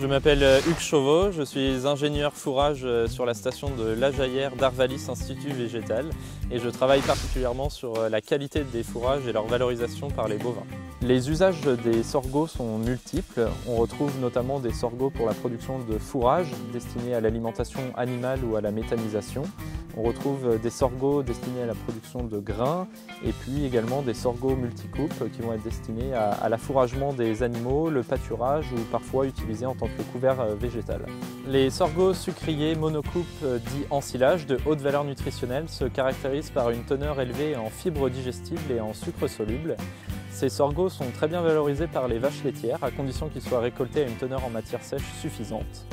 Je m'appelle Hugues Chauveau, je suis ingénieur fourrage sur la station de La Jaillère d'Arvalis Institut Végétal et je travaille particulièrement sur la qualité des fourrages et leur valorisation par les bovins. Les usages des sorgho sont multiples. On retrouve notamment des sorgho pour la production de fourrage destinés à l'alimentation animale ou à la méthanisation. On retrouve des sorgho destinés à la production de grains et puis également des sorgho multicoupes qui vont être destinés à l'affouragement des animaux, le pâturage ou parfois utilisés en tant que couvert végétal. Les sorgho sucriers monocoupes dits ensilage de haute valeur nutritionnelle se caractérisent par une teneur élevée en fibres digestibles et en sucre soluble. Ces sorgho sont très bien valorisés par les vaches laitières à condition qu'ils soient récoltés à une teneur en matière sèche suffisante.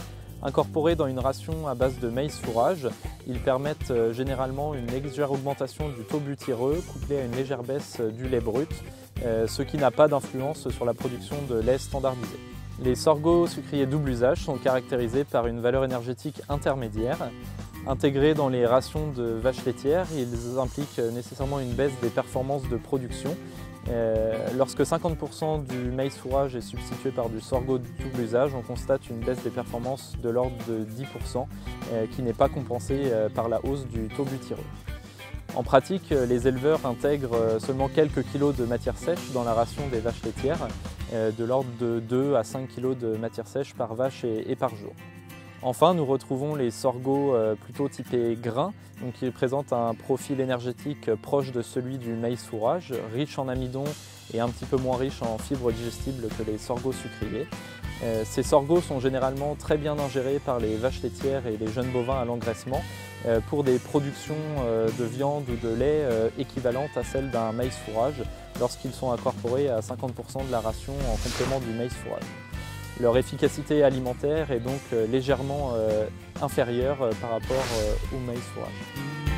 Incorporés dans une ration à base de maïs fourrage, ils permettent généralement une légère augmentation du taux butyreux couplée à une légère baisse du lait brut, ce qui n'a pas d'influence sur la production de lait standardisé. Les sorgho sucriers double usage sont caractérisés par une valeur énergétique intermédiaire. Intégrés dans les rations de vaches laitières, ils impliquent nécessairement une baisse des performances de production. Lorsque 50% du maïs fourrage est substitué par du sorgho double usage, on constate une baisse des performances de l'ordre de 10% qui n'est pas compensée par la hausse du taux butyreux. En pratique, les éleveurs intègrent seulement quelques kilos de matière sèche dans la ration des vaches laitières, de l'ordre de 2 à 5 kilos de matière sèche par vache et par jour. Enfin, nous retrouvons les sorgho plutôt typés grains, donc qui présentent un profil énergétique proche de celui du maïs fourrage, riche en amidon et un petit peu moins riche en fibres digestibles que les sorgho sucriers. Ces sorgho sont généralement très bien ingérés par les vaches laitières et les jeunes bovins à l'engraissement pour des productions de viande ou de lait équivalentes à celles d'un maïs fourrage lorsqu'ils sont incorporés à 50% de la ration en complément du maïs fourrage. Leur efficacité alimentaire est donc légèrement inférieure par rapport au maïs fourrage.